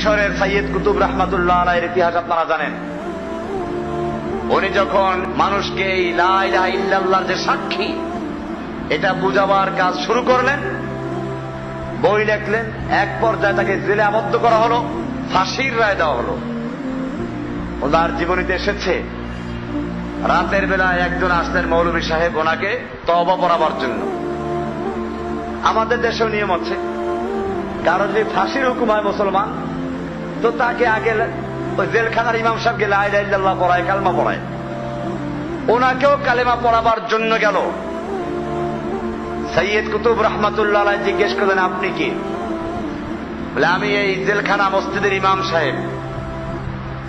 মিশরের সাইয়েদ কুতুব রহমাতুল্লাহ আলাইহির ইতিহাস আপনারা জানেন। উনি যখন মানুষকে এই লা ইলাহা ইল্লাল্লাহর যে সাক্ষী এটা বুঝাবার কাজ শুরু করলেন, বই লেখলেন, এক পর্যায়ে তাকে জেলে আবদ্ধ করা হলো, ফাঁসির রায় দেওয়া হলো। ওনার জীবনীতে এসেছে রাতের বেলায় একজন আসলেন মৌলভী সাহেব ওনাকে তওবা পড়াবার জন্য। আমাদের দেশেও নিয়ম আছে, কারণ যদি ফাঁসির হুকুম হয় মুসলমান, তো তাকে আগে ওই জেলখানার ইমাম সাহেবকে লা ইলাহা ইল্লাল্লাহ পড়ায়, কালেমা পড়ায়। ওনাকেও কালেমা পড়াবার জন্য গেল। সৈয়দ কুতুব রহমাতুল্লাহ আলাইহি জিজ্ঞেস করলেন, আপনি কি? বলে, আমি এই জেলখানা মসজিদের ইমাম সাহেব।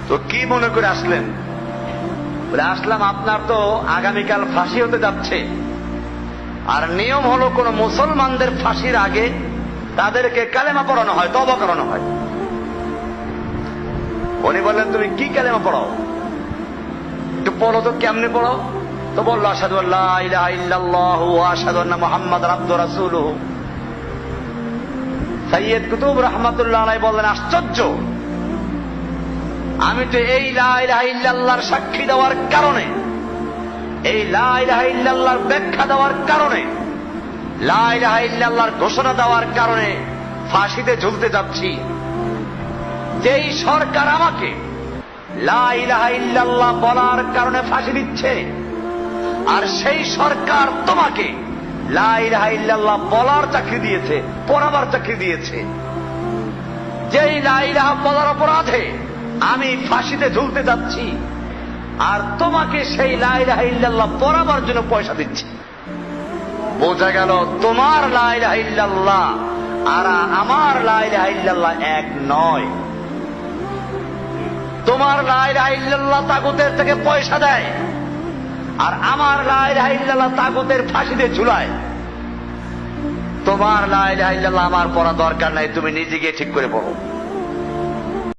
তো কি মনে করে আসলেন? বলে, আসলাম আপনার তো আগামীকাল ফাঁসি হতে যাচ্ছে, আর নিয়ম হলো কোন মুসলমানদের ফাঁসির আগে তাদেরকে কালেমা পড়ানো হয়, তওবা করানো হয়। উনি বললেন, তুমি কি কালেমা পড়াও? একটু পড়ো তো, কেমনে পড়ো? তো বললো, আশহাদু আল্লা ইলাহা ইল্লাল্লাহু ওয়া আশহাদু আন্না মুহাম্মাদার আবদুহু ওয়া রাসূলুহু। সাইয়েদ কুতুব রহমাতুল্লাহ আলাইহি বললেন, আশ্চর্য, আমি তো এই লা ইলাহা ইল্লাল্লাহর সাক্ষী দেওয়ার কারণে, এই লা ইলাহা ইল্লাল্লাহর ব্যাখ্যা দেওয়ার কারণে, লা ইলাহা ইল্লাল্লাহর ঘোষণা দেওয়ার কারণে ফাঁসিতে ঝুলতে যাচ্ছি। যেই সরকার আমাকে লা ইলাহা ইল্লাল্লাহ বলার কারণে ফাঁসি দিচ্ছে, আর সেই সরকার তোমাকে লা ইলাহা ইল্লাল্লাহ বলার চাকরি দিয়েছে, পড়াবার চাকরি দিয়েছে। যেই লা ইলাহা বলার অপরাধে আমি ফাঁসিতে ঝুলতে যাচ্ছি, আর তোমাকে সেই লা ইলাহা ইল্লাল্লাহ পড়াবার জন্য পয়সা দিচ্ছি। বোঝা গেল তোমার লা ইলাহা ইল্লাল্লাহ আর আমার লা ইলাহা ইল্লাল্লাহ এক নয়। তোমার লা ইলাহা ইল্লাল্লাহ তাগুতের থেকে পয়সা দেয়, আর আমার লা ইলাহা ইল্লাল্লাহ তাগুতের ফাঁসিতে ঝুলায়। তোমার লা ইলাহা ইল্লাল্লাহ আমার পড়া দরকার নাই, তুমি নিজে গিয়ে ঠিক করে পড়ো।